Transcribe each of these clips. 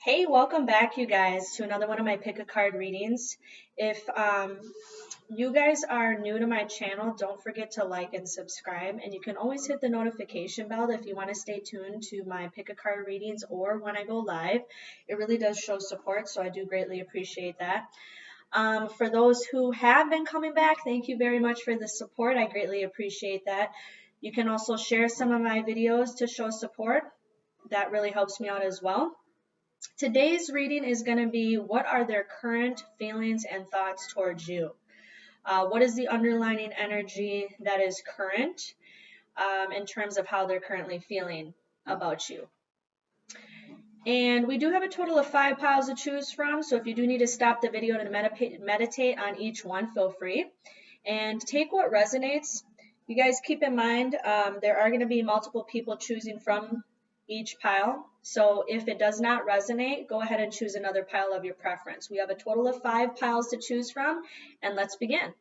Hey, welcome back, you guys, to another one of my pick a card readings. If you guys are new to my channel, don't forget to like and subscribe, and you can always hit the notification bell if you want to stay tuned to my pick a card readings or when I go live. It really does show support, so I do greatly appreciate that. For those who have been coming back, thank you very much for the support. I greatly appreciate that. You can also share some of my videos to show support. That really helps me out as well. Today's reading is going to be, what are their current feelings and thoughts towards you? What is the underlying energy that is current in terms of how they're currently feeling about you? And we do have a total of 5 piles to choose from, so if you do need to stop the video to meditate on each one, feel free. And take what resonates. You guys keep in mind there are going to be multiple people choosing from each pile. So if it does not resonate, go ahead and choose another pile of your preference. We have a total of 5 piles to choose from, and let's begin.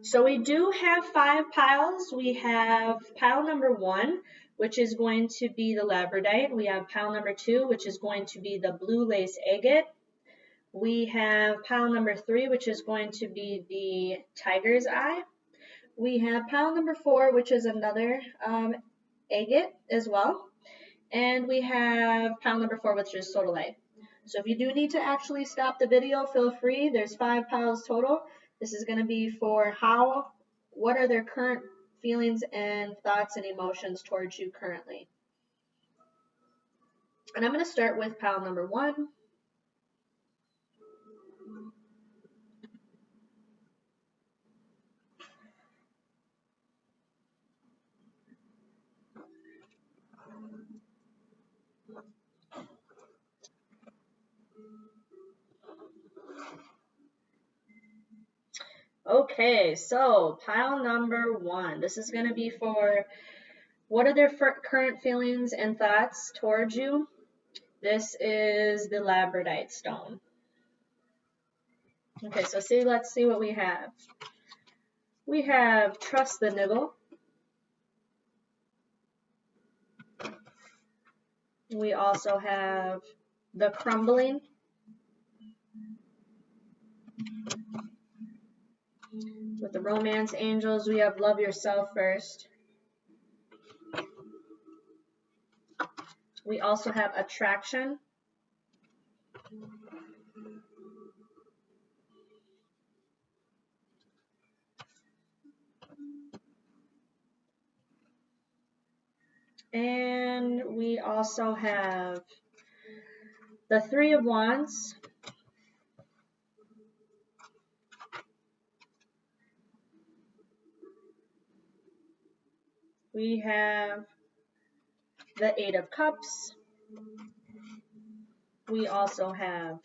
So we do have 5 piles. We have pile number 1, which is going to be the labradorite. We have pile number 2, which is going to be the blue lace agate. We have pile number 3, which is going to be the tiger's eye. We have pile number 4, which is another agate as well. And we have pile number 4, which is sodalite. So if you do need to actually stop the video, feel free. There's 5 piles total. This is going to be for what are their current feelings and thoughts and emotions towards you currently. And I'm going to start with pile number 1. Okay, so pile number 1. This is going to be for, what are their current feelings and thoughts towards you? This is the labradorite stone. Okay, so let's see what we have. We have trust the nibble. We also have the crumbling. With the romance angels, we have love yourself first. We also have attraction. And we also have the 3 of Wands. We have the 8 of Cups. We also have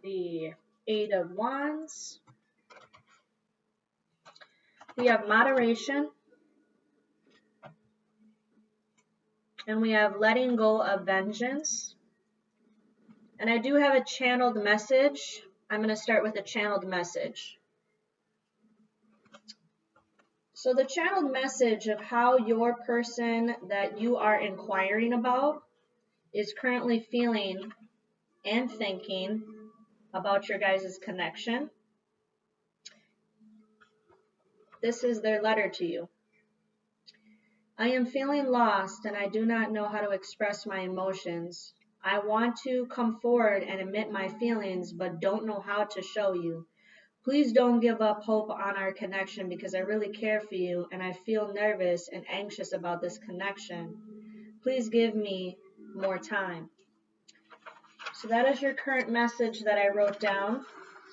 the 8 of Wands. We have moderation. And we have letting go of vengeance. And I do have a channeled message. I'm going to start with a channeled message. So the channeled message of how your person that you are inquiring about is currently feeling and thinking about your guys' connection. This is their letter to you. I am feeling lost and I do not know how to express my emotions. I want to come forward and admit my feelings, but don't know how to show you. Please don't give up hope on our connection because I really care for you and I feel nervous and anxious about this connection. Please give me more time. So that is your current message that I wrote down.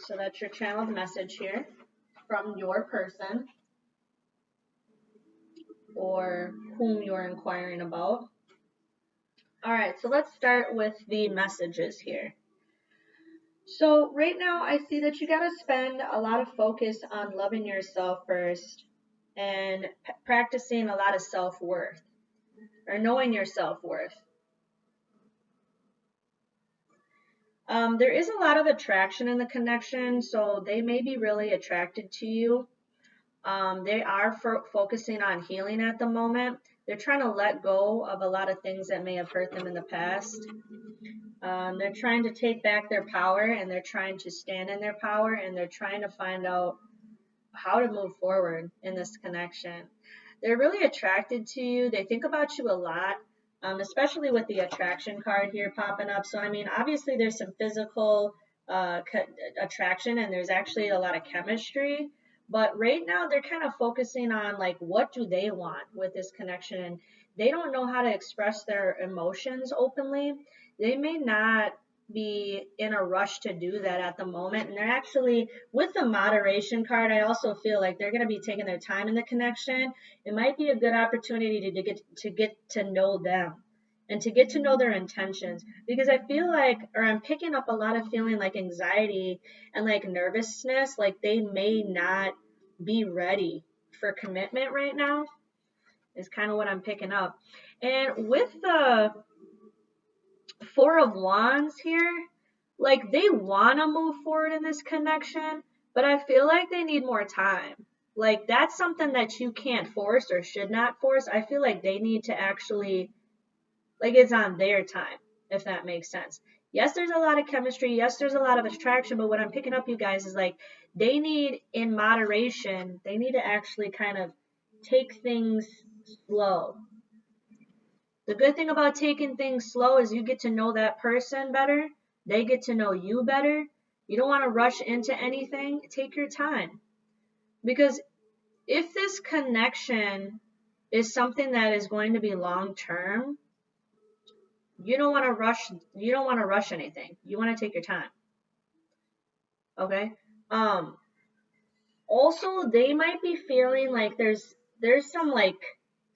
So that's your channeled message here from your person or whom you're inquiring about. All right, so let's start with the messages here. So right now I see that you got to spend a lot of focus on loving yourself first and practicing a lot of self-worth or knowing your self-worth. There is a lot of attraction in the connection, so they may be really attracted to you. They are focusing on healing at the moment. They're trying to let go of a lot of things that may have hurt them in the past. They're trying to take back their power, and they're trying to stand in their power, and they're trying to find out how to move forward in this connection. They're really attracted to you. They think about you a lot, especially with the attraction card here popping up. So, I mean, obviously there's some physical attraction, and there's actually a lot of chemistry. But right now they're kind of focusing on like, what do they want with this connection? And they don't know how to express their emotions openly. They may not be in a rush to do that at the moment. And they're actually, with the moderation card, I also feel like they're going to be taking their time in the connection. It might be a good opportunity to get to know them and to get to know their intentions, because I feel like, or I'm picking up a lot of feeling like anxiety and like nervousness, like they may not be ready for commitment right now, is kind of what I'm picking up. And with the Four of Wands here, like they want to move forward in this connection, but I feel like they need more time. Like that's something that you can't force or should not force. I feel like they need to actually, like it's on their time, if that makes sense. Yes, there's a lot of chemistry. Yes, there's a lot of attraction. But what I'm picking up, you guys, is like they need, in moderation, they need to actually kind of take things slow. The good thing about taking things slow is you get to know that person better. They get to know you better. You don't want to rush into anything. Take your time. Because if this connection is something that is going to be long term, you don't want to rush anything. You want to take your time. Okay? Also, they might be feeling like there's some like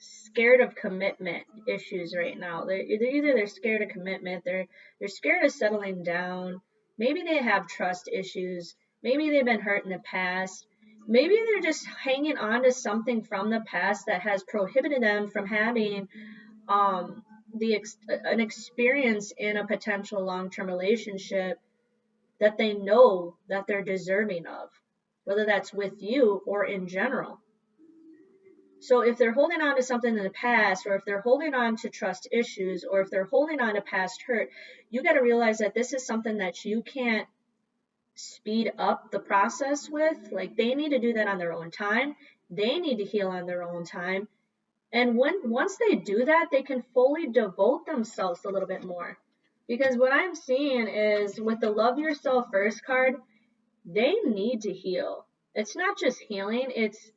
scared of commitment issues right now. They're scared of commitment, they're scared of settling down. Maybe they have trust issues. Maybe they've been hurt in the past. Maybe they're just hanging on to something from the past that has prohibited them from having an experience in a potential long-term relationship that they know that they're deserving of, whether that's with you or in general. So if they're holding on to something in the past, or if they're holding on to trust issues, or if they're holding on to past hurt, you got to realize that this is something that you can't speed up the process with. Like they need to do that on their own time. They need to heal on their own time. And once they do that, they can fully devote themselves a little bit more. Because what I'm seeing is with the Love Yourself First card, they need to heal. It's not just healing, it's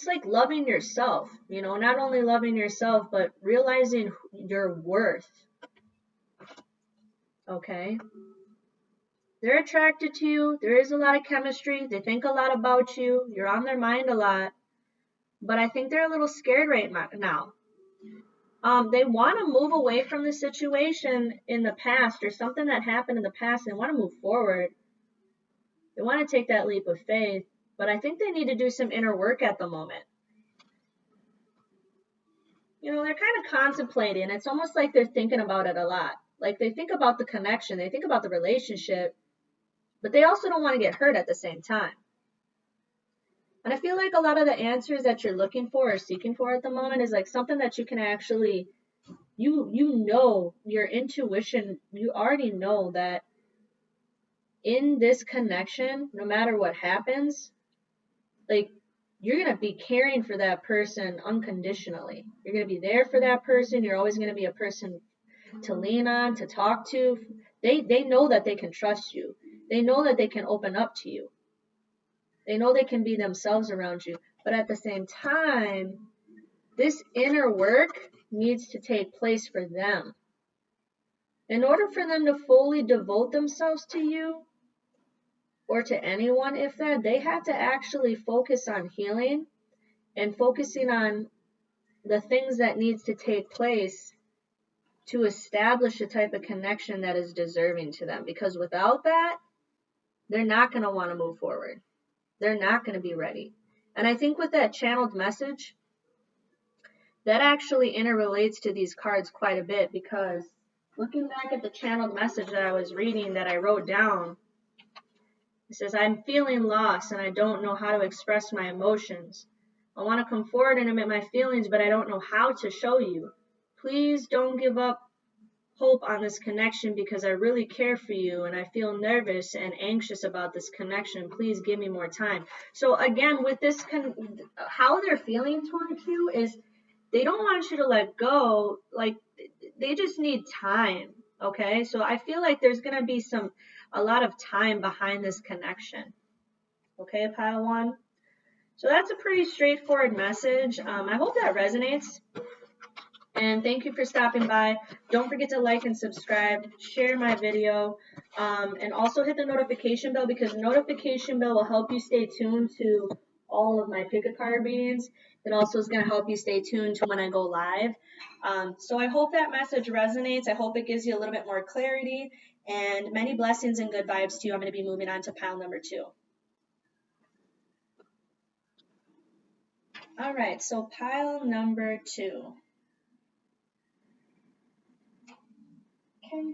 like loving yourself, not only loving yourself, but realizing your worth. Okay? They're attracted to you. There is a lot of chemistry. They think a lot about you. You're on their mind a lot. But I think they're a little scared right now. They want to move away from the situation in the past or something that happened in the past. They want to move forward. They want to take that leap of faith. But I think they need to do some inner work at the moment. They're kind of contemplating. It's almost like they're thinking about it a lot. Like they think about the connection. They think about the relationship. But they also don't want to get hurt at the same time. And I feel like a lot of the answers that you're looking for or seeking for at the moment is like something that you can actually, your intuition, you already know that in this connection, no matter what happens, like you're going to be caring for that person unconditionally. You're going to be there for that person. You're always going to be a person to lean on, to talk to. They know that they can trust you. They know that they can open up to you. They know they can be themselves around you. But at the same time, this inner work needs to take place for them. In order for them to fully devote themselves to you, or to anyone, if that, they have to actually focus on healing and focusing on the things that needs to take place to establish a type of connection that is deserving to them. Because without that, they're not going to want to move forward. They're not going to be ready. And I think with that channeled message, that actually interrelates to these cards quite a bit, because looking back at the channeled message that I was reading that I wrote down, it says, I'm feeling lost and I don't know how to express my emotions. I want to come forward and admit my feelings, but I don't know how to show you. Please don't give up hope on this connection because I really care for you and I feel nervous and anxious about this connection. Please give me more time. So again, with this, how they're feeling towards you is they don't want you to let go. Like, they just need time. Okay. So I feel like there's going to be a lot of time behind this connection. Okay, pile one. So that's a pretty straightforward message. I hope that resonates. And thank you for stopping by. Don't forget to like and subscribe, share my video, and also hit the notification bell, because the notification bell will help you stay tuned to all of my pick-a-card readings. It also is going to help you stay tuned to when I go live. So I hope that message resonates. I hope it gives you a little bit more clarity, and many blessings and good vibes to you. I'm going to be moving on to pile number 2. All right, so pile number 2. Okay.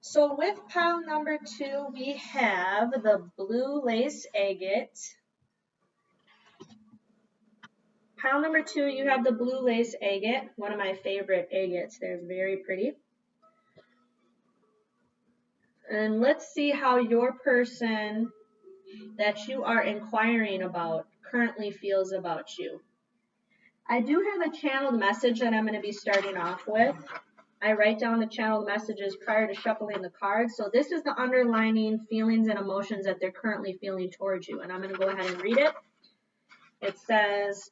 So with pile number 2, we have the blue lace agate. Pile number 2, you have the blue lace agate, one of my favorite agates. They're very pretty. And let's see how your person that you are inquiring about currently feels about you. I do have a channeled message that I'm going to be starting off with. I write down the channeled messages prior to shuffling the cards. So this is the underlining feelings and emotions that they're currently feeling towards you. And I'm going to go ahead and read it. It says,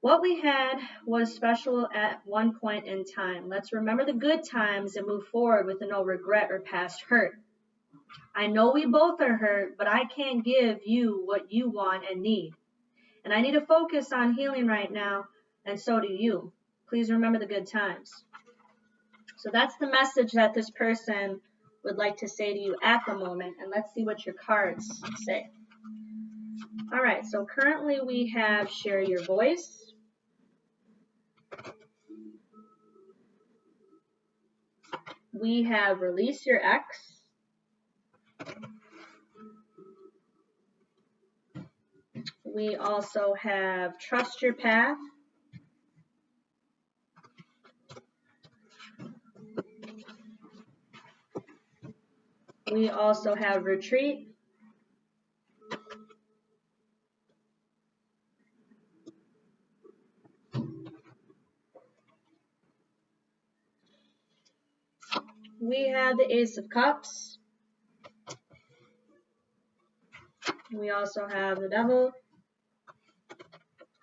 what we had was special at one point in time. Let's remember the good times and move forward with no regret or past hurt. I know we both are hurt, but I can't give you what you want and need. And I need to focus on healing right now, and so do you. Please remember the good times. So that's the message that this person would like to say to you at the moment. And let's see what your cards say. All right, so currently we have share your voice. We have release your ex. We also have trust your path. We also have retreat. We have the Ace of Cups. We also have the Devil.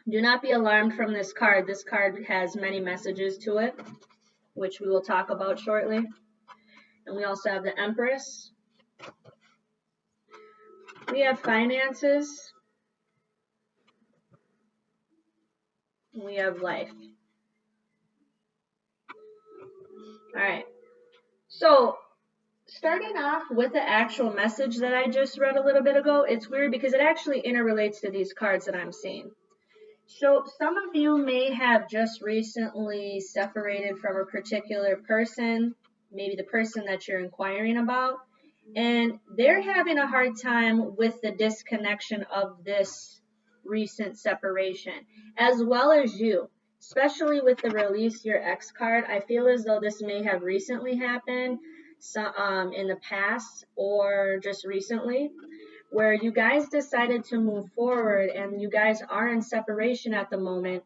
Do not be alarmed from this card. This card has many messages to it, which we will talk about shortly. And we also have the Empress. We have finances. We have life. All right. So starting off with the actual message that I just read a little bit ago, it's weird because it actually interrelates to these cards that I'm seeing. So some of you may have just recently separated from a particular person, maybe the person that you're inquiring about, and they're having a hard time with the disconnection of this recent separation, as well as you, especially with the release your ex card. I feel as though this may have recently happened in the past or just recently, where you guys decided to move forward and you guys are in separation at the moment.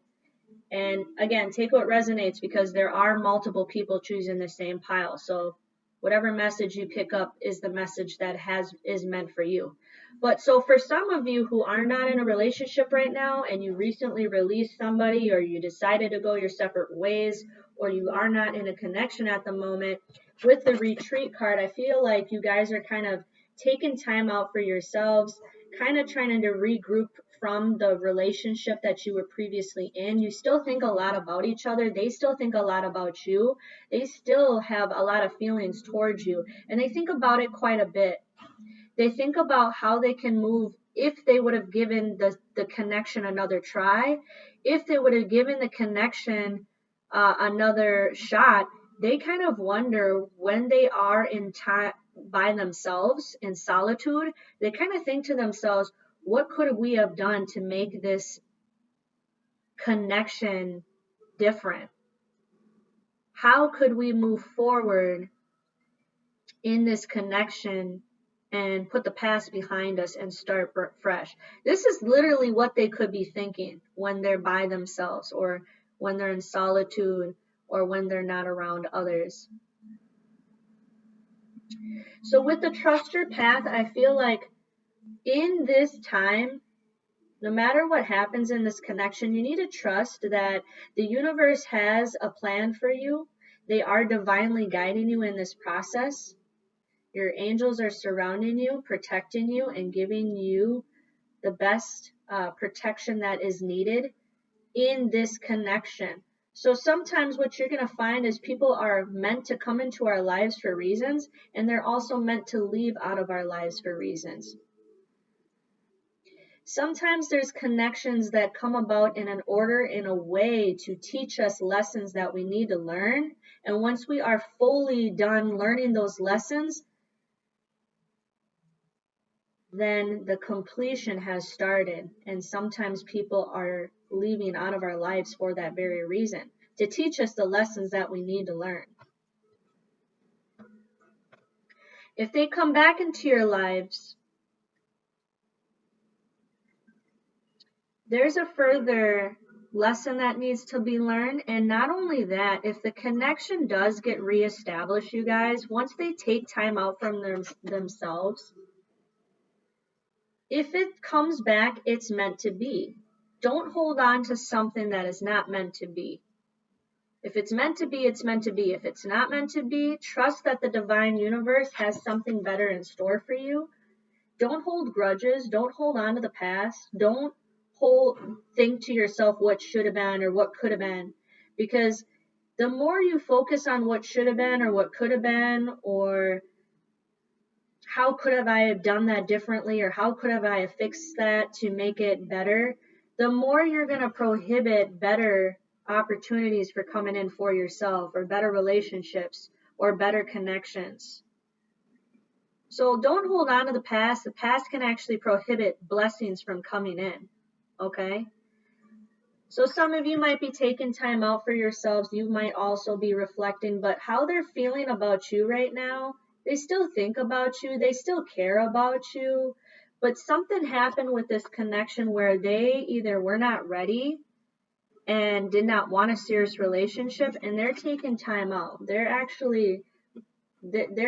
And again, take what resonates, because there are multiple people choosing the same pile. So whatever message you pick up is the message that is meant for you. But so for some of you who are not in a relationship right now and you recently released somebody, or you decided to go your separate ways, or you are not in a connection at the moment, with the retreat card, I feel like you guys are kind of taking time out for yourselves, kind of trying to regroup from the relationship that you were previously in. You still think a lot about each other. They still think a lot about you. They still have a lot of feelings towards you, and they think about it quite a bit. They think about how they can move if they would have given the connection another try, if they would have given the connection another shot. They kind of wonder when they are in time by themselves in solitude. They kind of think to themselves, what could we have done to make this connection different? How could we move forward in this connection and put the past behind us and start fresh? This is literally what they could be thinking when they're by themselves, or when they're in solitude, or when they're not around others. So with the trust your path, I feel like in this time, no matter what happens in this connection, you need to trust that the universe has a plan for you. They are divinely guiding you in this process. Your angels are surrounding you, protecting you, and giving you the best protection that is needed in this connection. So sometimes what you're going to find is people are meant to come into our lives for reasons, and they're also meant to leave out of our lives for reasons. Sometimes there's connections that come about in an order, in a way to teach us lessons that we need to learn. And once we are fully done learning those lessons, then the completion has started. And sometimes people are leaving out of our lives for that very reason, to teach us the lessons that we need to learn. If they come back into your lives, there's a further lesson that needs to be learned. And not only that, if the connection does get reestablished, you guys, once they take time out from themselves, if it comes back, it's meant to be. Don't hold on to something that is not meant to be. If it's meant to be, it's meant to be. If it's not meant to be, trust that the divine universe has something better in store for you. Don't hold grudges. Don't hold on to the past. Don't think to yourself what should have been or what could have been. Because the more you focus on what should have been or what could have been, or how could have I have done that differently, or how could have I have fixed that to make it better, the more you're going to prohibit better opportunities for coming in for yourself, or better relationships, or better connections. So don't hold on to the past. The past can actually prohibit blessings from coming in. Okay? So some of you might be taking time out for yourselves. You might also be reflecting, but how they're feeling about you right now, they still think about you. They still care about you. But something happened with this connection where they either were not ready and did not want a serious relationship, and they're taking time out. They're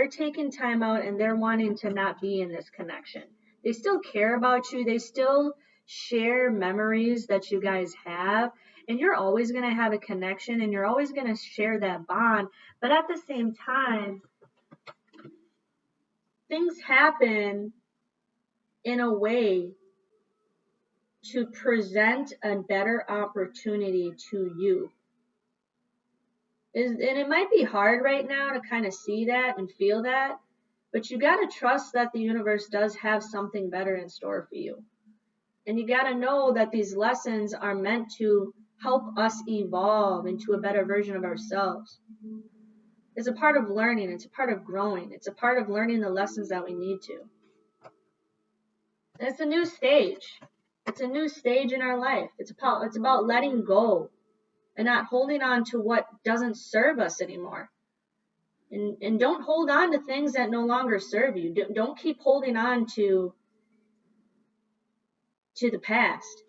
taking time out, and they're wanting to not be in this connection. They still care about you. They still share memories that you guys have, and you're always going to have a connection, and you're always going to share that bond. But at the same time, things happen in a way to present a better opportunity to you. And it might be hard right now to kind of see that and feel that, but you got to trust that the universe does have something better in store for you. And you got to know that these lessons are meant to help us evolve into a better version of ourselves. It's a part of learning. It's a part of growing. It's a part of learning the lessons that we need to. And it's a new stage. It's a new stage in our life. It's about letting go and not holding on to what doesn't serve us anymore. And don't hold on to things that no longer serve you. Don't keep holding on to the past.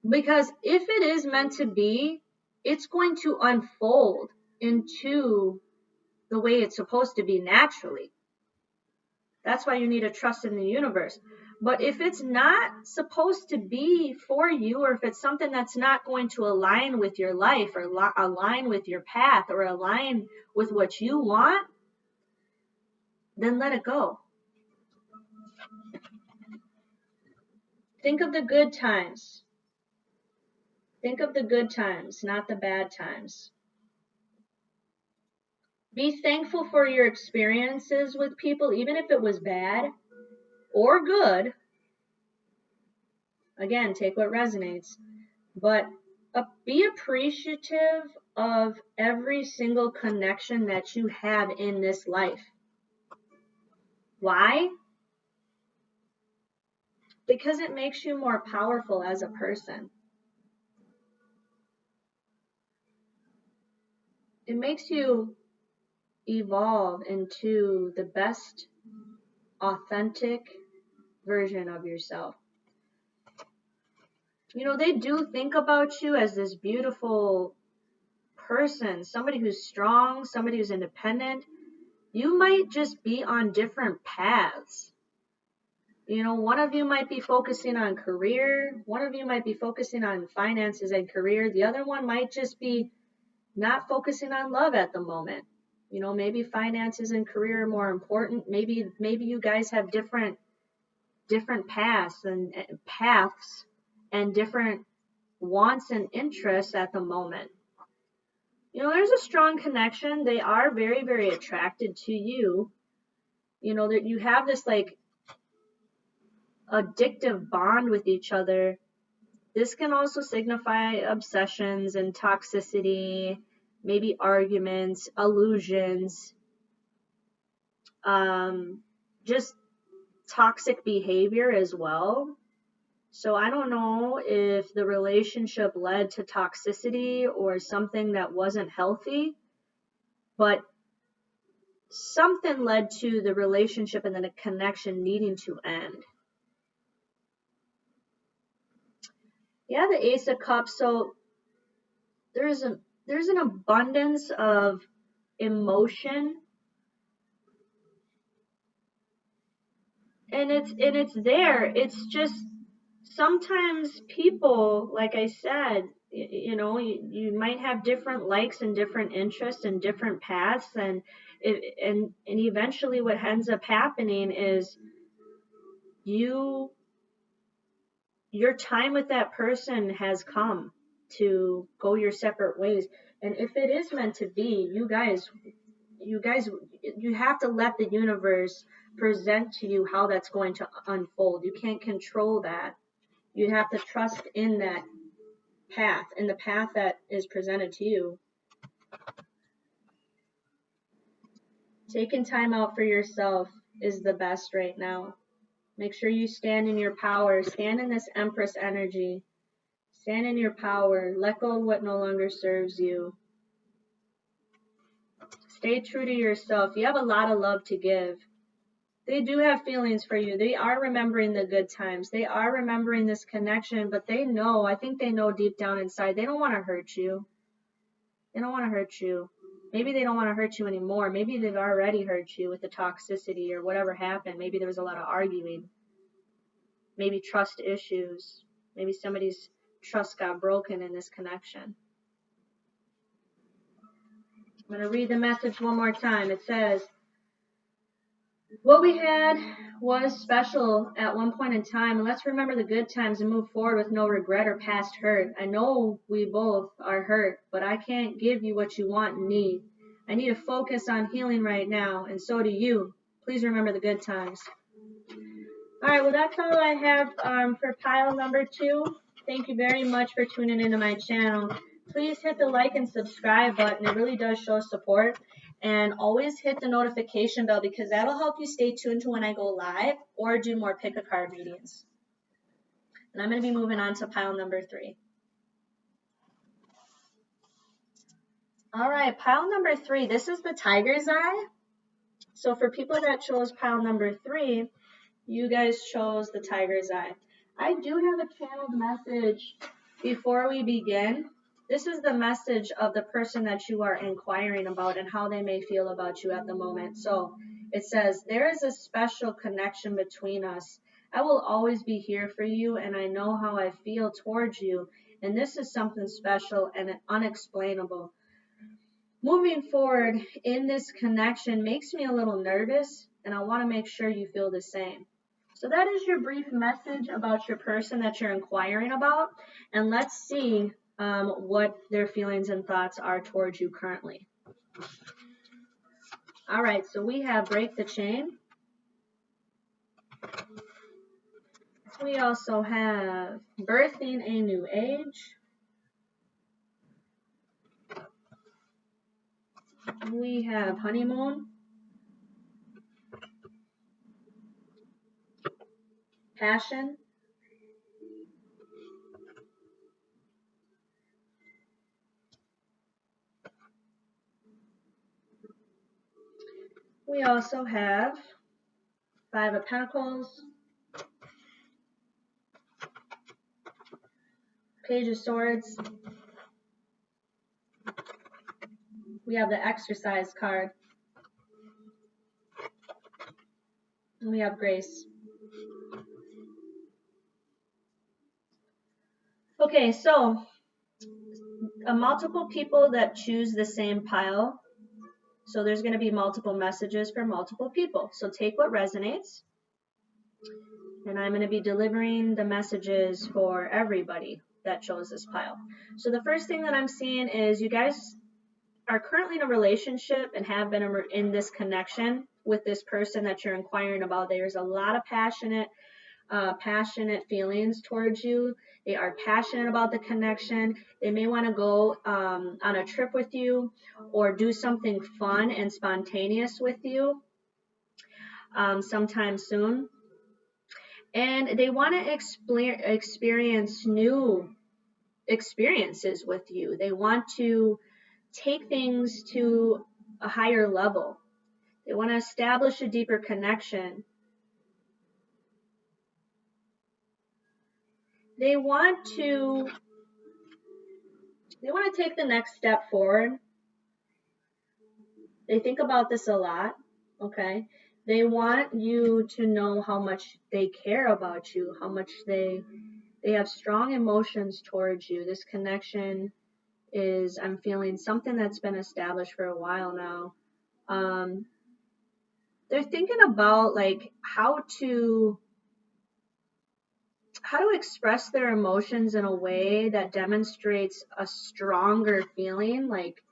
Because if it is meant to be, it's going to unfold into the way it's supposed to be naturally. That's why you need to trust in the universe. But if it's not supposed to be for you, or if it's something that's not going to align with your life, or align with your path, or align with what you want, then let it go. Think of the good times. Think of the good times, not the bad times. Be thankful for your experiences with people, even if it was bad or good. Again, take what resonates. But be appreciative of every single connection that you have in this life. Why? because it makes you more powerful as a person. It makes you evolve into the best authentic version of yourself. You know, they do think about you as this beautiful person, somebody who's strong, somebody who's independent. You might just be on different paths. You know, one of you might be focusing on career, one of you might be focusing on finances and career, the other one might just be not focusing on love at the moment. You know, maybe finances and career are more important. Maybe you guys have different paths and different wants and interests at the moment. You know, there's a strong connection. They are very, very attracted to you. You know, that you have this like addictive bond with each other. This can also signify obsessions and toxicity, maybe arguments, illusions, just toxic behavior as well. So I don't know if the relationship led to toxicity or something that wasn't healthy, but something led to the relationship and then a connection needing to end. Yeah, the Ace of Cups. So there's an abundance of emotion, and it's there. It's just sometimes people, like I said, you know, you might have different likes and different interests and different paths, and eventually what ends up happening is your time with that person has come to go your separate ways. And if it is meant to be, you guys, you have to let the universe present to you how that's going to unfold. You can't control that. You have to trust in that path, in the path that is presented to you. Taking time out for yourself is the best right now. Make sure you stand in your power. Stand in this Empress energy. Stand in your power. Let go of what no longer serves you. Stay true to yourself. You have a lot of love to give. They do have feelings for you. They are remembering the good times. They are remembering this connection, but they know, I think they know deep down inside, they don't want to hurt you. They don't want to hurt you. Maybe they don't want to hurt you anymore. Maybe they've already hurt you with the toxicity or whatever happened. Maybe there was a lot of arguing. Maybe trust issues. Maybe somebody's trust got broken in this connection. I'm going to read the message one more time. It says, what we had was special at one point in time, and let's remember the good times and move forward with no regret or past hurt. I know we both are hurt, but I can't give you what you want and need. I need to focus on healing right now, and so do you. Please remember the good times. All right, well, that's all I have for pile number 2. Thank you very much for tuning into my channel. Please hit the like and subscribe button. It really does show support. And always hit the notification bell because that'll help you stay tuned to when I go live or do more pick a card readings. And I'm going to be moving on to pile number 3. All right, pile number 3. This is the Tiger's Eye. So for people that chose pile number 3, you guys chose the Tiger's Eye. I do have a channeled message before we begin. This is the message of the person that you are inquiring about and how they may feel about you at the moment. So it says, there is a special connection between us. I will always be here for you, and I know how I feel towards you. And this is something special and unexplainable. Moving forward in this connection makes me a little nervous, and I want to make sure you feel the same. So that is your brief message about your person that you're inquiring about. And let's see what their feelings and thoughts are towards you currently. All right, so we have Break the Chain. We also have Birthing a New Age. We have Honeymoon. Passion. We also have Five of Pentacles, Page of Swords. We have the Exercise card. And we have Grace. Okay, so multiple people that choose the same pile. So there's going to be multiple messages for multiple people. So take what resonates. And I'm going to be delivering the messages for everybody that chose this pile. So the first thing that I'm seeing is you guys are currently in a relationship and have been in this connection with this person that you're inquiring about. There's a lot of passionate feelings towards you. They are passionate about the connection. They may want to go on a trip with you or do something fun and spontaneous with you sometime soon. And they want to experience new experiences with you. They want to take things to a higher level. They want to establish a deeper connection. They want to take the next step forward. They think about this a lot, okay? They want you to know how much they care about you, how much they have strong emotions towards you. This connection is, I'm feeling, something that's been established for a while now. They're thinking about like how to express their emotions in a way that demonstrates a stronger feeling, like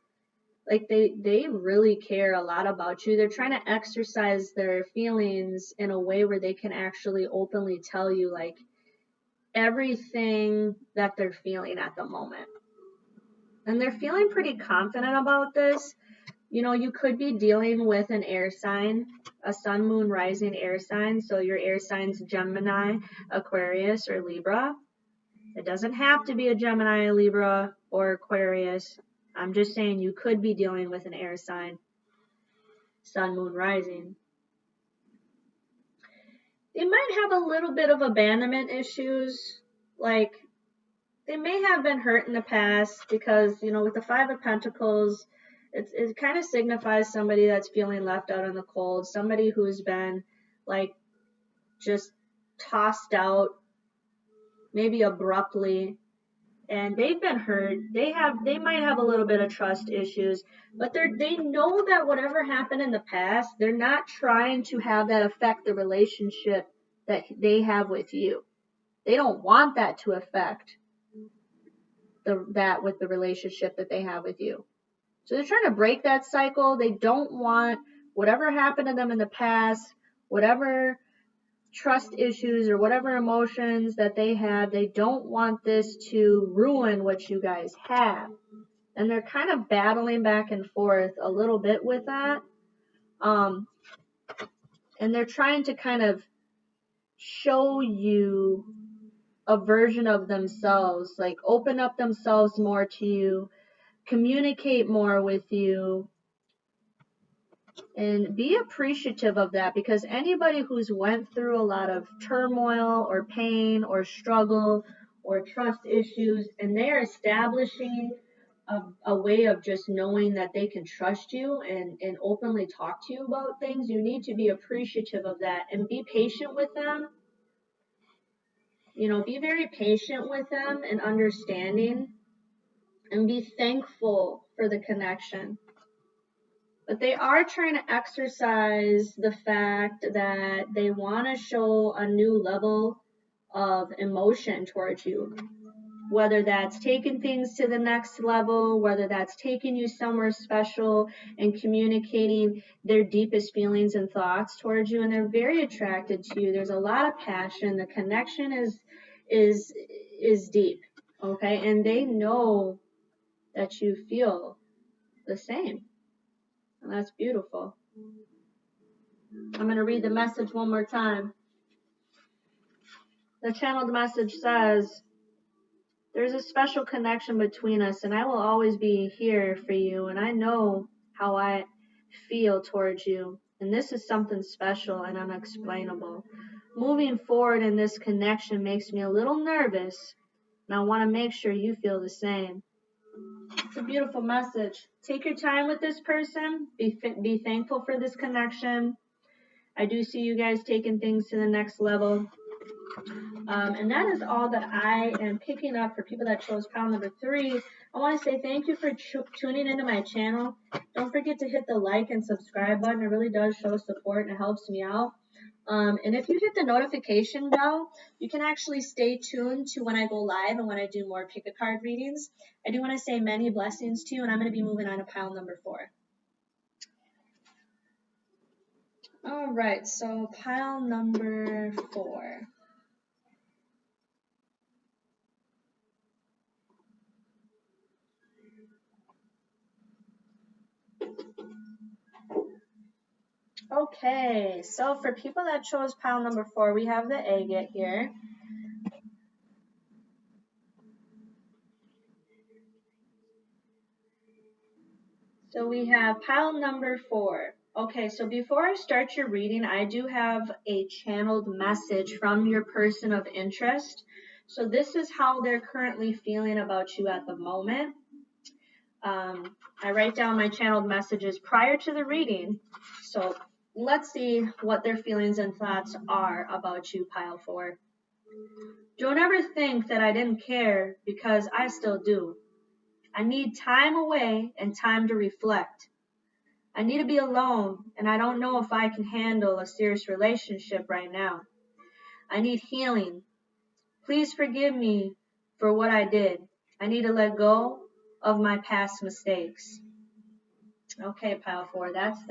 they really care a lot about you. They're trying to exercise their feelings in a way where they can actually openly tell you like everything that they're feeling at the moment. And they're feeling pretty confident about this. You know, you could be dealing with an air sign, a sun, moon, rising air sign. So your air signs Gemini, Aquarius, or Libra. It doesn't have to be a Gemini, Libra, or Aquarius. I'm just saying you could be dealing with an air sign, sun, moon, rising. They might have a little bit of abandonment issues. Like, they may have been hurt in the past because, you know, with the Five of Pentacles, it kind of signifies somebody that's feeling left out in the cold, somebody who's been, like, just tossed out, maybe abruptly, and they've been hurt. They might have a little bit of trust issues, but they know that whatever happened in the past, they're not trying to have that affect the relationship that they have with you. They don't want that to affect that with the relationship that they have with you. So they're trying to break that cycle. They don't want whatever happened to them in the past, whatever trust issues or whatever emotions that they have, they don't want this to ruin what you guys have. And they're kind of battling back and forth a little bit with that. And they're trying to kind of show you a version of themselves, like open up themselves more to you, communicate more with you, and be appreciative of that, because anybody who's went through a lot of turmoil or pain or struggle or trust issues, and they're establishing a way of just knowing that they can trust you and openly talk to you about things, you need to be appreciative of that and be patient with them. You know, be very patient with them and understanding, and be thankful for the connection. But they are trying to exercise the fact that they want to show a new level of emotion towards you. Whether that's taking things to the next level, whether that's taking you somewhere special and communicating their deepest feelings and thoughts towards you. And they're very attracted to you. There's a lot of passion. The connection is deep. Okay? And they know that you feel the same. And that's beautiful. I'm going to read the message one more time. The channeled message says, there's a special connection between us, and I will always be here for you, and I know how I feel towards you, And this is something special and unexplainable. Moving forward in this connection makes me a little nervous, and I want to make sure you feel the same. It's a beautiful message. Take your time with this person. Be thankful for this connection. I do see you guys taking things to the next level. And that is all that I am picking up for people that chose pile number 3. I want to say thank you for tuning into my channel. Don't forget to hit the like and subscribe button. It really does show support and it helps me out. And if you hit the notification bell, you can actually stay tuned to when I go live and when I do more pick-a-card readings. I do want to say many blessings to you, and I'm going to be moving on to pile number 4. All right, so pile number 4. Okay, so for people that chose pile number 4, we have the agate here. So we have pile number 4. Okay, so before I start your reading, I do have a channeled message from your person of interest. So this is how they're currently feeling about you at the moment. I write down my channeled messages prior to the reading. So let's see what their feelings and thoughts are about you, pile 4. Don't ever think that I didn't care, because I still do. I need time away and time to reflect. I need to be alone, and I don't know if I can handle a serious relationship right now. I need healing. Please forgive me for what I did. I need to let go of my past mistakes. Okay, pile 4, that's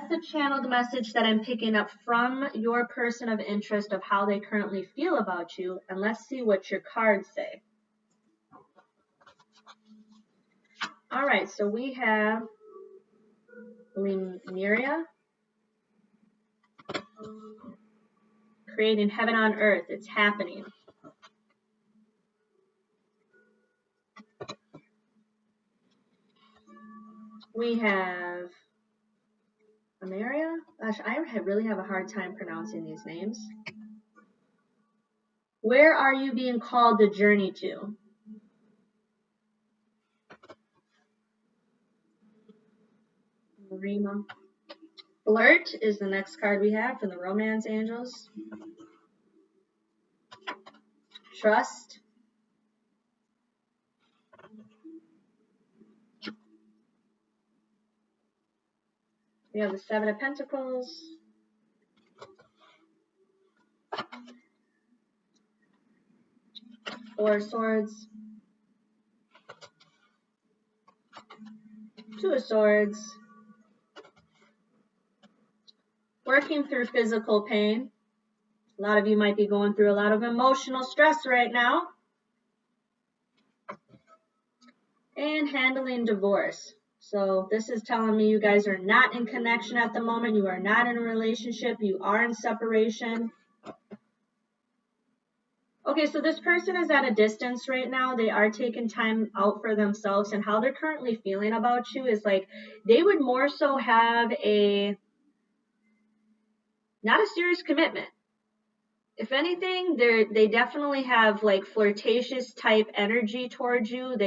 the channeled message that I'm picking up from your person of interest of how they currently feel about you, and let's see what your cards say. All right, so we have Lemuria, creating heaven on earth. It's happening. We have Ameria. Gosh, I really have a hard time pronouncing these names. Where are you being called to journey to? Marima. Flirt is the next card we have from the Romance Angels. Trust. We have the Seven of Pentacles. Four of Swords. Two of Swords. Working through physical pain. A lot of you might be going through a lot of emotional stress right now. And handling divorce. So this is telling me you guys are not in connection at the moment. You are not in a relationship. You are in separation. Okay, so this person is at a distance right now. They are taking time out for themselves, and how they're currently feeling about you is like they would more so have not a serious commitment. If anything, they definitely have like flirtatious type energy towards you.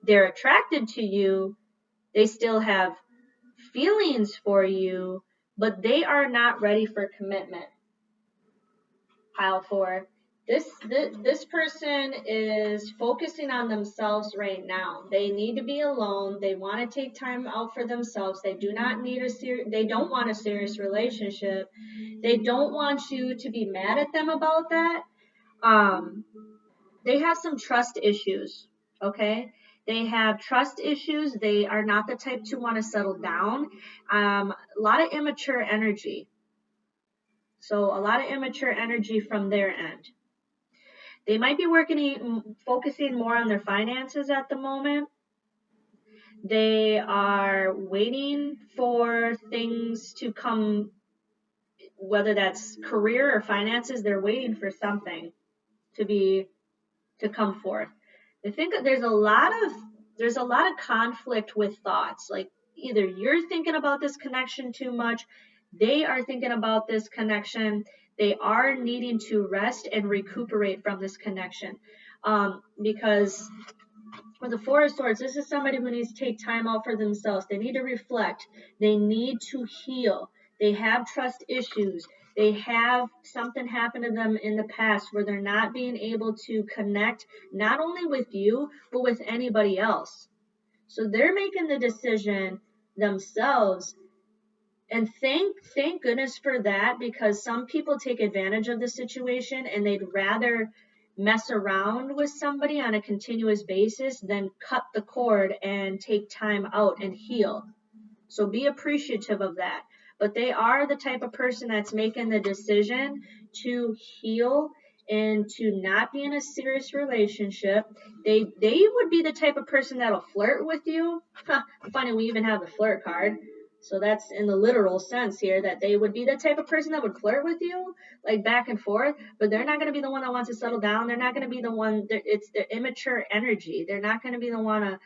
They're attracted to you. They still have feelings for you, but they are not ready for commitment. Pile 4. This person is focusing on themselves right now. They need to be alone. They want to take time out for themselves. They do not need they don't want a serious relationship. They don't want you to be mad at them about that. They have some trust issues, okay? They have trust issues. They are not the type to want to settle down. A lot of immature energy. So a lot of immature energy from their end. They might be focusing more on their finances at the moment. They are waiting for things to come, whether that's career or finances. They're waiting for something to come forth. I think that there's a lot of conflict with thoughts. Like either you're thinking about this connection too much, they are thinking about this connection, they are needing to rest and recuperate from this connection. Because with the Four of Swords, this is somebody who needs to take time out for themselves. They need to reflect. They need to heal. They have trust issues. They have something happen to them in the past where they're not being able to connect not only with you, but with anybody else. So they're making the decision themselves. And thank goodness for that, because some people take advantage of the situation and they'd rather mess around with somebody on a continuous basis than cut the cord and take time out and heal. So be appreciative of that. But they are the type of person that's making the decision to heal and to not be in a serious relationship. They would be the type of person that'll flirt with you. Funny, we even have the flirt card. So that's in the literal sense here, that they would be the type of person that would flirt with you, like back and forth, but they're not going to be the one that wants to settle down. They're not going to be the one, it's their immature energy. They're not going to be the one to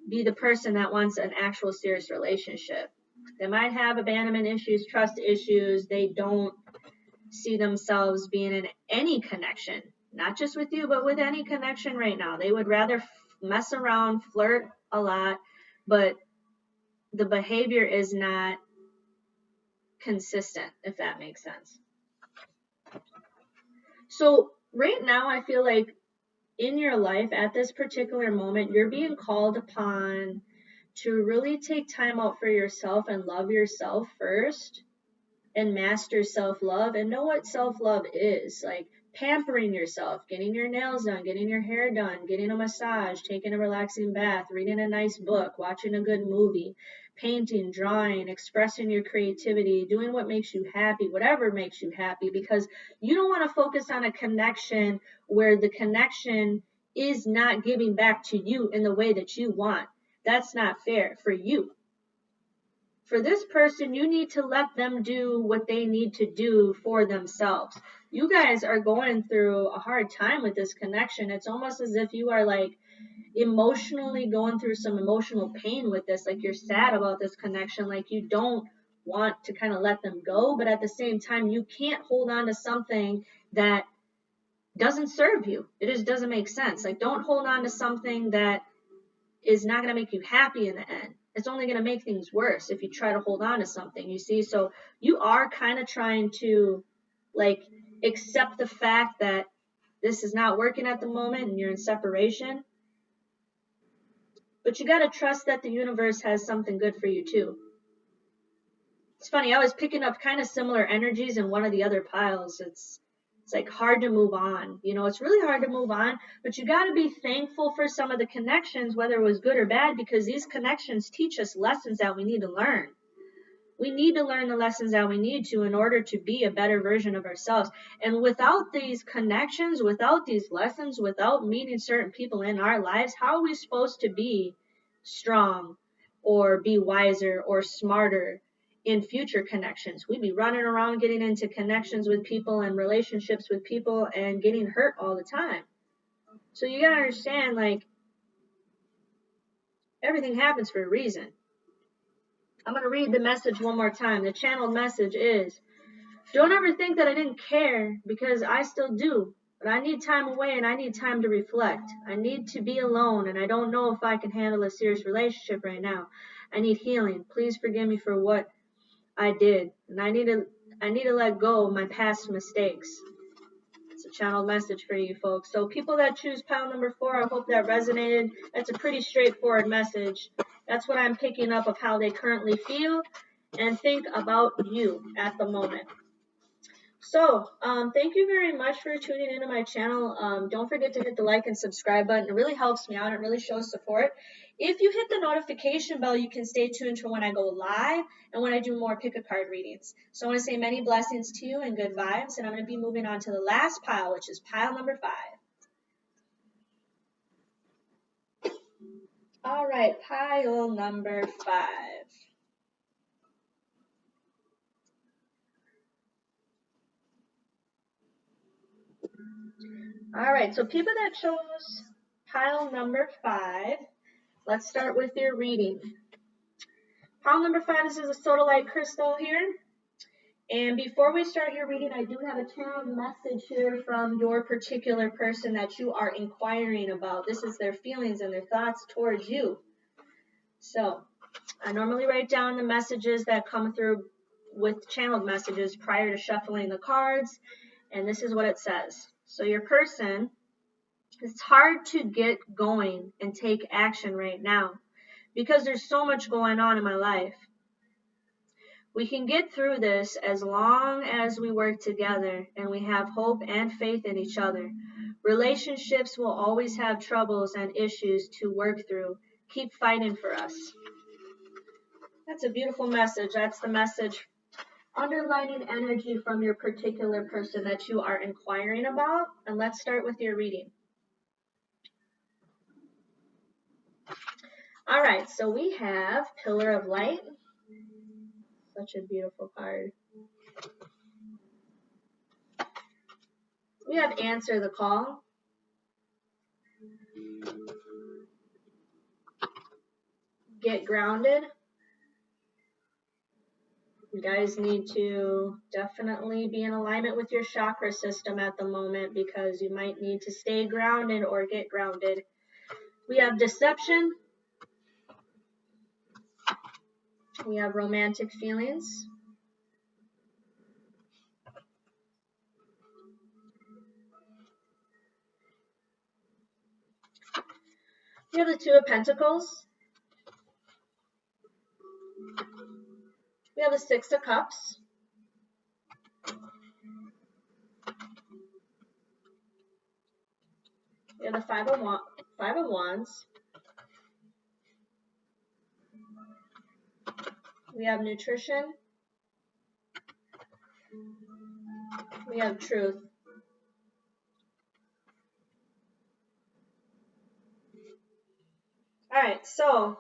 be the person that wants an actual serious relationship. They might have abandonment issues, trust issues. They don't see themselves being in any connection, not just with you, but with any connection right now. They would rather mess around, flirt a lot, but the behavior is not consistent, if that makes sense. So right now, I feel like in your life at this particular moment, you're being called upon to really take time out for yourself and love yourself first and master self-love and know what self-love is. Like pampering yourself, getting your nails done, getting your hair done, getting a massage, taking a relaxing bath, reading a nice book, watching a good movie, painting, drawing, expressing your creativity, doing what makes you happy, whatever makes you happy, because you don't want to focus on a connection where the connection is not giving back to you in the way that you want. That's not fair for you. For this person, you need to let them do what they need to do for themselves. You guys are going through a hard time with this connection. It's almost as if you are like emotionally going through some emotional pain with this. Like you're sad about this connection. Like you don't want to kind of let them go, but at the same time, you can't hold on to something that doesn't serve you. It just doesn't make sense. Like don't hold on to something that is not going to make you happy in the end. It's only going to make things worse if you try to hold on to something, you see. So you are kind of trying to like accept the fact that this is not working at the moment and you're in separation. But you got to trust that the universe has something good for you too. It's funny, I was picking up kind of similar energies in one of the other piles. It's like hard to move on. You know, it's really hard to move on, but you got to be thankful for some of the connections, whether it was good or bad, because these connections teach us lessons that we need to learn. We need to learn the lessons that we need to in order to be a better version of ourselves. And without these connections, without these lessons, without meeting certain people in our lives, how are we supposed to be strong or be wiser or smarter in future connections? We'd be running around getting into connections with people and relationships with people and getting hurt all the time. So you gotta understand, like, everything happens for a reason. I'm going to read the message one more time. The channeled message is, don't ever think that I didn't care, because I still do. But I need time away and I need time to reflect. I need to be alone and I don't know if I can handle a serious relationship right now. I need healing. Please forgive me for what I did. And I need to let go of my past mistakes. It's a channeled message for you folks. So people that choose pile number 4, I hope that resonated. That's a pretty straightforward message. That's what I'm picking up of how they currently feel and think about you at the moment. So, thank you very much for tuning into my channel. Don't forget to hit the like and subscribe button. It really helps me out. It really shows support. If you hit the notification bell, you can stay tuned for when I go live and when I do more pick a card readings. So I want to say many blessings to you and good vibes. And I'm going to be moving on to the last pile, which is pile number 5. All right, pile number 5. All right, so people that chose pile number 5, let's start with your reading. Pile number 5, this is a sodalite crystal here. And before we start your reading, I do have a channel message here from your particular person that you are inquiring about. This is their feelings and their thoughts towards you. So I normally write down the messages that come through with channeled messages prior to shuffling the cards. And this is what it says. So your person, it's hard to get going and take action right now because there's so much going on in my life. We can get through this as long as we work together and we have hope and faith in each other. Relationships will always have troubles and issues to work through. Keep fighting for us. That's a beautiful message. That's the message underlining energy from your particular person that you are inquiring about. And let's start with your reading. All right, so we have Pillar of Light. Such a beautiful card. We have Answer the Call. Get Grounded. You guys need to definitely be in alignment with your chakra system at the moment because you might need to stay grounded or get grounded. We have Deception. We have Romantic Feelings. We have the Two of Pentacles. We have the Six of Cups. We have the Five of Wands. We have Nutrition. We have Truth. All right, so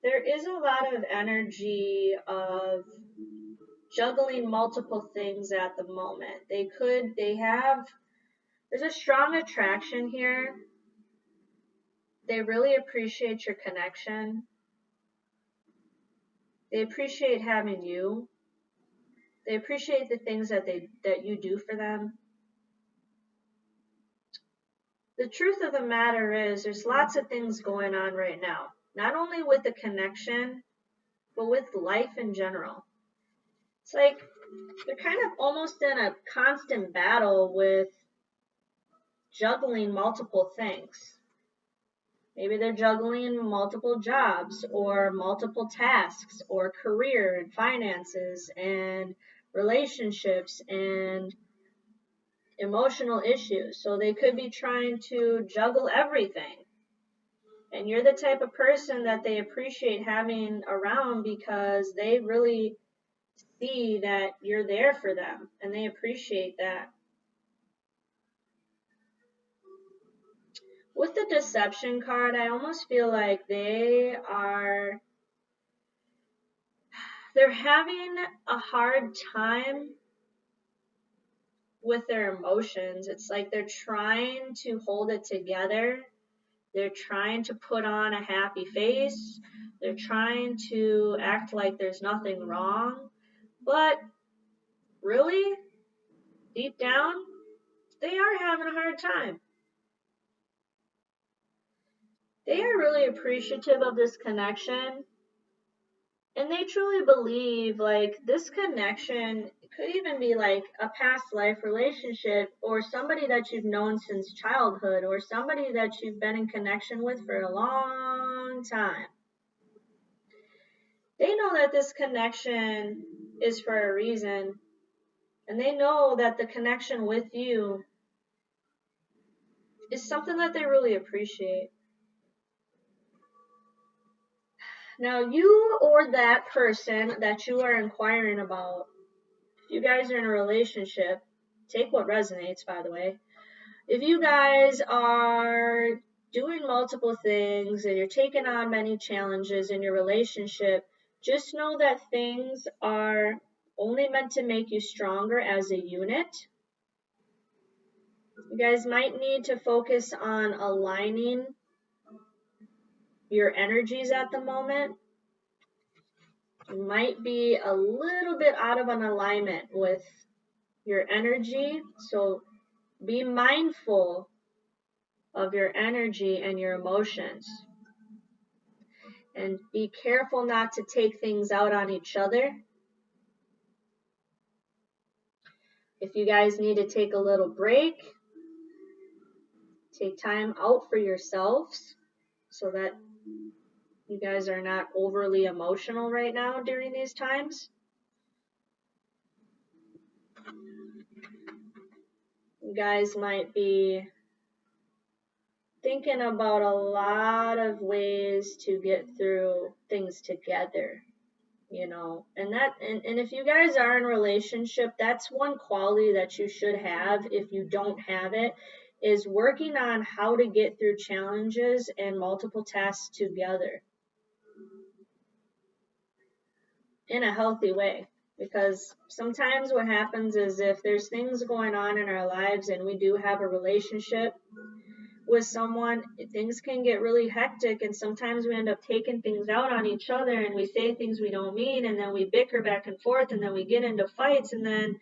there is a lot of energy of juggling multiple things at the moment. There's a strong attraction here. They really appreciate your connection. They appreciate having you. They appreciate the things that you do for them. The truth of the matter is there's lots of things going on right now, not only with the connection, but with life in general. It's like they're kind of almost in a constant battle with juggling multiple things. Maybe they're juggling multiple jobs or multiple tasks or career and finances and relationships and emotional issues. So they could be trying to juggle everything. And you're the type of person that they appreciate having around because they really see that you're there for them and they appreciate that. With the Deception card, I almost feel like they're having a hard time with their emotions. It's like they're trying to hold it together. They're trying to put on a happy face. They're trying to act like there's nothing wrong. But really, deep down, they are having a hard time. They are really appreciative of this connection. And they truly believe like this connection could even be like a past life relationship or somebody that you've known since childhood or somebody that you've been in connection with for a long time. They know that this connection is for a reason, and they know that the connection with you is something that they really appreciate. Now, you or that person that you are inquiring about, if you guys are in a relationship, take what resonates, by the way. If you guys are doing multiple things and you're taking on many challenges in your relationship, just know that things are only meant to make you stronger as a unit. You guys might need to focus on aligning your energies at the moment might be a little bit out of an alignment with your energy. So be mindful of your energy and your emotions. And be careful not to take things out on each other. If you guys need to take a little break, take time out for yourselves so that you guys are not overly emotional right now during these times. You guys might be thinking about a lot of ways to get through things together, you know. And if you guys are in a relationship, that's one quality that you should have if you don't have it, is working on how to get through challenges and multiple tasks together in a healthy way. Because sometimes what happens is if there's things going on in our lives and we do have a relationship with someone, things can get really hectic, and sometimes we end up taking things out on each other, and we say things we don't mean, and then we bicker back and forth, and then we get into fights, and then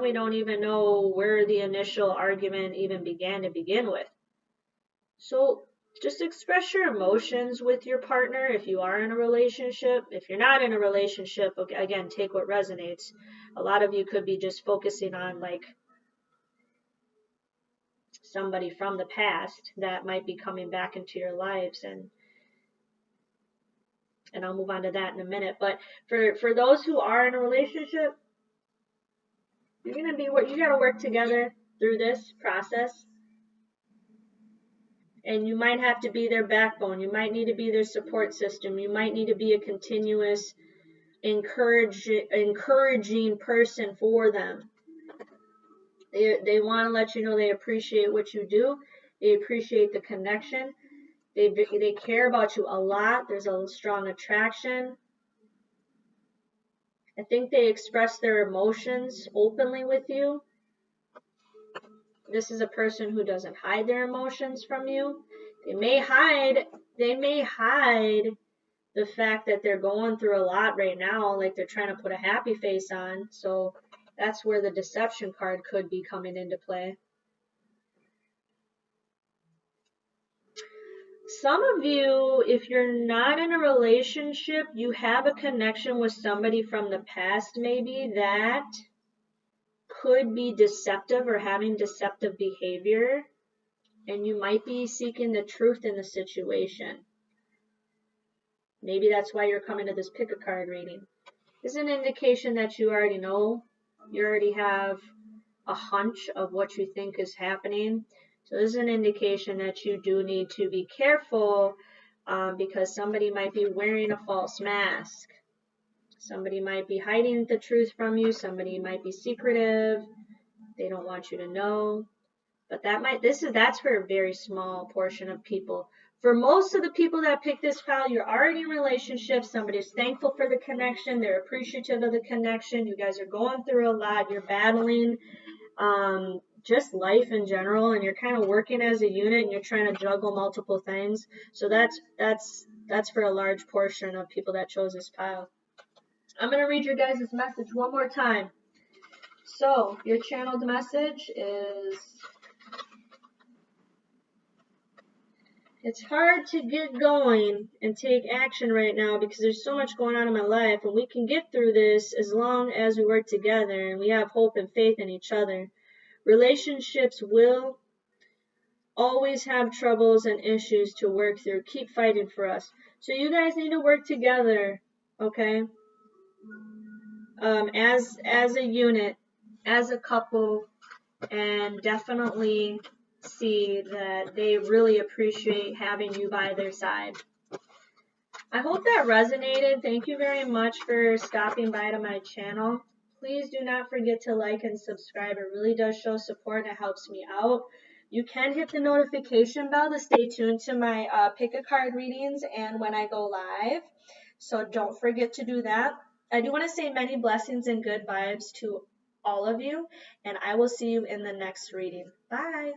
we don't even know where the initial argument even began to begin with. So just express your emotions with your partner if you are in a relationship. If you're not in a relationship, again, take what resonates. A lot of you could be just focusing on like somebody from the past that might be coming back into your lives, and I'll move on to that in a minute. But for those who are in a relationship, you gotta work together through this process, and you might have to be their backbone. You might need to be their support system. You might need to be a continuous encouraging person for them. They want to let you know they appreciate what you do. They appreciate the connection. They care about you a lot. There's a strong attraction. I think they express their emotions openly with you. This is a person who doesn't hide their emotions from you. They may hide the fact that they're going through a lot right now, like they're trying to put a happy face on. So that's where the deception card could be coming into play. Some of you, if you're not in a relationship, you have a connection with somebody from the past maybe that could be deceptive or having deceptive behavior, and you might be seeking the truth in the situation. Maybe that's why you're coming to this pick a card reading. This is an indication that you already know. You already have a hunch of what you think is happening. So this is an indication that you do need to be careful because somebody might be wearing a false mask. Somebody might be hiding the truth from you. Somebody might be secretive. They don't want you to know. But that's for a very small portion of people. For most of the people that pick this pile, you're already in relationships. Somebody's thankful for the connection. They're appreciative of the connection. You guys are going through a lot. You're battling just life in general, and you're kind of working as a unit, and you're trying to juggle multiple things. So that's for a large portion of people that chose this pile. I'm going to read your guys' message one more time. So your channeled message is, it's hard to get going and take action right now because there's so much going on in my life, and we can get through this as long as we work together and we have hope and faith in each other. Relationships will always have troubles and issues to work through. Keep fighting for us. So you guys need to work together, okay? As a unit, as a couple, and definitely see that they really appreciate having you by their side. I hope that resonated. Thank you very much for stopping by to my channel. Please do not forget to like and subscribe. It really does show support and it helps me out. You can hit the notification bell to stay tuned to my pick a card readings and when I go live. So don't forget to do that. I do want to say many blessings and good vibes to all of you, and I will see you in the next reading. Bye.